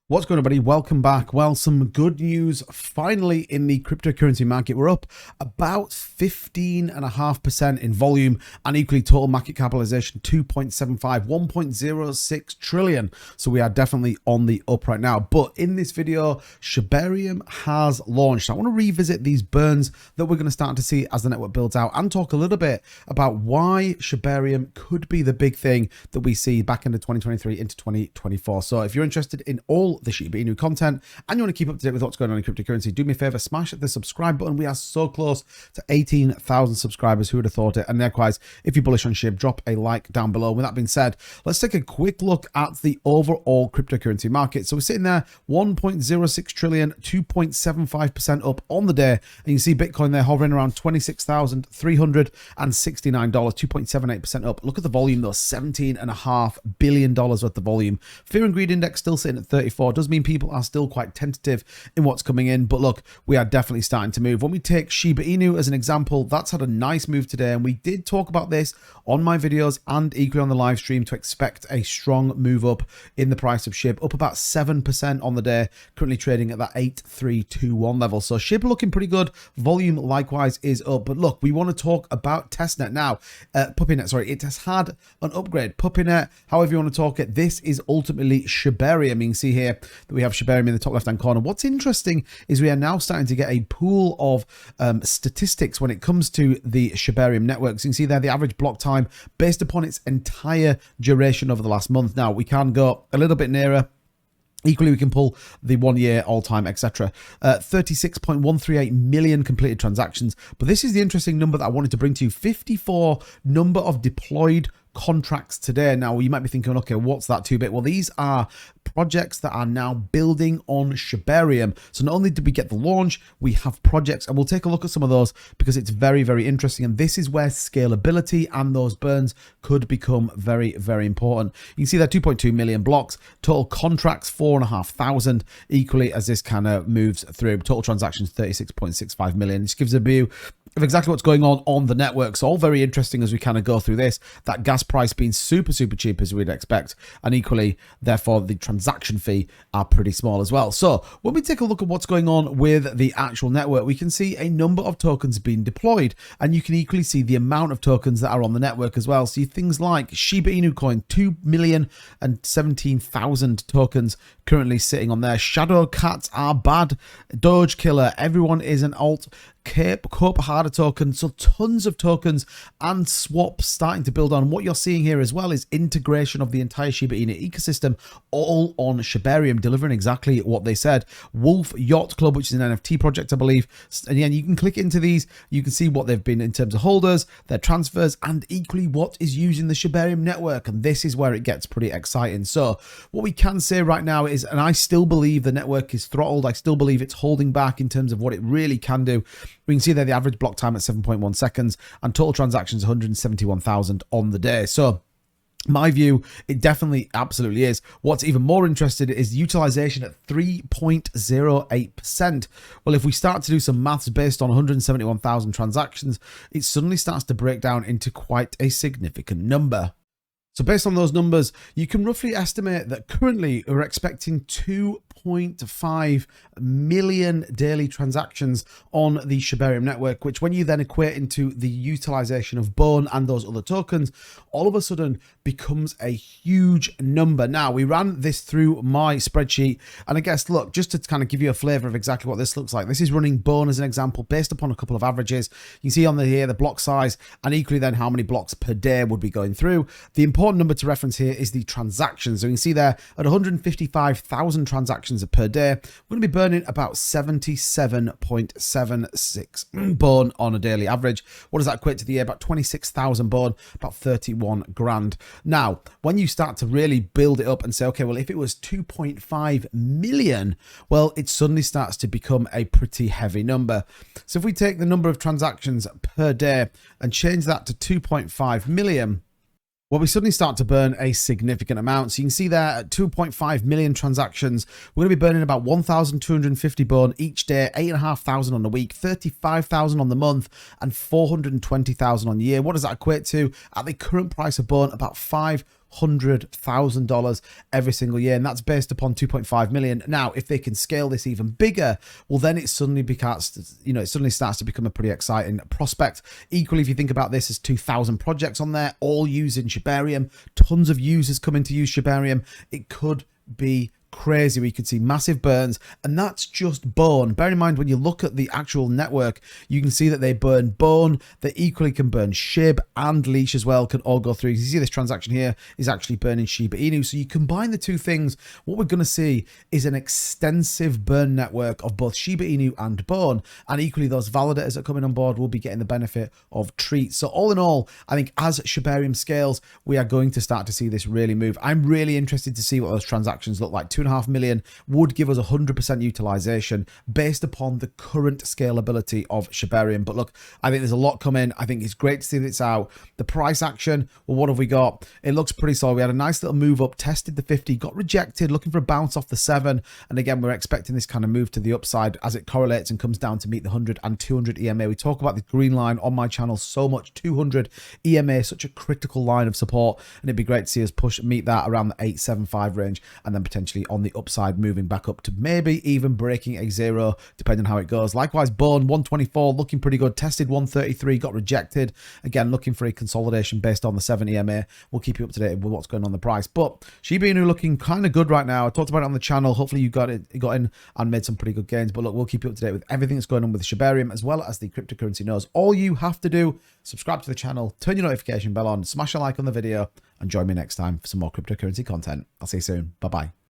What's going on, everybody? Welcome back. Well, some good news finally in the cryptocurrency market. We're up about 15.5% in volume and equally total market capitalization 2.75, 1.06 trillion. So we are definitely on the up right now. But in this video, Shibarium has launched. I want to revisit these burns that we're going to start to see as the network builds out and talk a little bit about why Shibarium could be the big thing that we see back into 2023 into 2024. So if you're interested in all the SHIB new content and you want to keep up to date with what's going on in cryptocurrency, do me a favor, smash the subscribe button. We are so close to 18,000 subscribers. Who would have thought it? And likewise, if you're bullish on SHIB, drop a like down below. With that being said, let's take a quick look at the overall cryptocurrency market. So we're sitting there 1.06 trillion, 2.75% up on the day, and you can see Bitcoin there hovering around $26,369, 2.78% up. Look at the volume though, $17.5 billion worth of volume. Fear and greed index still sitting at 34. Does mean people are still quite tentative in what's coming in, but look, we are definitely starting to move. When we take Shiba Inu as an example, that's had a nice move today, and we did talk about this on my videos and equally on the live stream to expect a strong move up in the price of SHIB, up about 7% on the day, currently trading at that 8321 level. So SHIB looking pretty good. Volume likewise is up, but look, we want to talk about testnet now. Puppynet, sorry, it has had an upgrade. Puppynet, however you want to talk it, this is ultimately Shibarium. You can see here that we have Shibarium in the top left hand corner. What's interesting is we are now starting to get a pool of statistics when it comes to the Shibarium networks. You can see there the average block time based upon its entire duration over the last month. Now we can go a little bit nearer. Equally, we can pull the 1 year, all time, etc. 36.138 million completed transactions. But this is the interesting number that I wanted to bring to you. 54 number of deployed contracts today. Now you might be thinking, okay, what's that 2-bit? Well, these are projects that are now building on Shibarium. So not only did we get the launch, we have projects, and we'll take a look at some of those because it's very, very interesting. And this is where scalability and those burns could become very, very important. You can see that 2.2 million blocks, total contracts 4,500, equally as this kind of moves through. Total transactions 36.65 million. This gives a view of exactly what's going on the network. So all very interesting as we kind of go through this. That gas price being super, super cheap as we'd expect, and equally, therefore, the transaction fee are pretty small as well. So when we take a look at what's going on with the actual network, we can see a number of tokens being deployed, and you can equally see the amount of tokens that are on the network as well. See things like Shiba Inu coin, 2,017,000 tokens currently sitting on there. Shadow cats are bad. Doge killer, everyone is an alt. Cope harder token, so tons of tokens and swaps starting to build on. What you're seeing here as well is integration of the entire Shiba Inu ecosystem all on Shibarium, delivering exactly what they said. Wolf Yacht Club, which is an NFT project, I believe. And again, you can click into these, you can see what they've been in terms of holders, their transfers, and equally what is using the Shibarium network. And this is where it gets pretty exciting. So what we can say right now is, and I still believe the network is throttled, I still believe it's holding back in terms of what it really can do. We can see there the average block time at 7.1 seconds and total transactions 171,000 on the day. So my view, it definitely absolutely is. What's even more interesting is utilization at 3.08%. Well, if we start to do some maths based on 171,000 transactions, it suddenly starts to break down into quite a significant number. So based on those numbers, you can roughly estimate that currently we're expecting 2.5 million daily transactions on the Shibarium network, which when you then equate into the utilization of Bone and those other tokens, all of a sudden becomes a huge number. Now, we ran this through my spreadsheet, and I guess, look, just to kind of give you a flavor of exactly what this looks like, this is running Bone as an example based upon a couple of averages. You can see on here the block size and equally then how many blocks per day would be going through. The important number to reference here is the transactions. So you can see there at 155,000 transactions per day, we're going to be burning about 77.76 bone on a daily average. What does that equate to the year? About 26,000 bone, about 31 grand. Now, when you start to really build it up and say, okay, well, if it was 2.5 million, well, it suddenly starts to become a pretty heavy number. So if we take the number of transactions per day and change that to 2.5 million, well, we suddenly start to burn a significant amount. So you can see there at 2.5 million transactions, we're going to be burning about 1,250 bone each day, 8,500 on the week, 35,000 on the month, and 420,000 on the year. What does that equate to? At the current price of bone, about 5 $100,000 every single year, and that's based upon 2.5 million. Now, if they can scale this even bigger, well, then it suddenly becomes, it suddenly starts to become a pretty exciting prospect. Equally, if you think about this, there's 2,000 projects on there, all using Shibarium, tons of users coming to use Shibarium. It could be crazy. We could see massive burns, and that's just Bone. Bear in mind, when you look at the actual network, you can see that they burn Bone. They equally can burn SHIB and Leash as well, can all go through. You see this transaction here is actually burning Shiba Inu. So you combine the two things, what we're going to see is an extensive burn network of both Shiba Inu and Bone, and equally those validators that are coming on board will be getting the benefit of treats. So all in all, I think as Shibarium scales, we are going to start to see this really move. I'm really interested to see what those transactions look like. 2.5 million would give us 100% utilization based upon the current scalability of Shibarium. But look, I think there's a lot coming. I think it's great to see that it's out. The price action, well, what have we got? It looks pretty solid. We had a nice little move up, tested the 50, got rejected, looking for a bounce off the 7. And again, we're expecting this kind of move to the upside as it correlates and comes down to meet the 100 and 200 EMA. We talk about the green line on my channel so much. 200 EMA, such a critical line of support, and it'd be great to see us meet that around the 875 range, and then potentially on the upside moving back up to maybe even breaking a 0 depending on how it goes. Likewise, Bone 124 looking pretty good, tested 133, got rejected. Again, looking for a consolidation based on the 7 EMA. We'll keep you up to date with what's going on the price. But Shiba Inu looking kind of good right now. I talked about it on the channel. Hopefully you got in and made some pretty good gains. But look, we'll keep you up to date with everything that's going on with Shibarium as well as the cryptocurrency knows. All you have to do, subscribe to the channel, turn your notification bell on, smash a like on the video, and join me next time for some more cryptocurrency content. I'll see you soon. Bye-bye.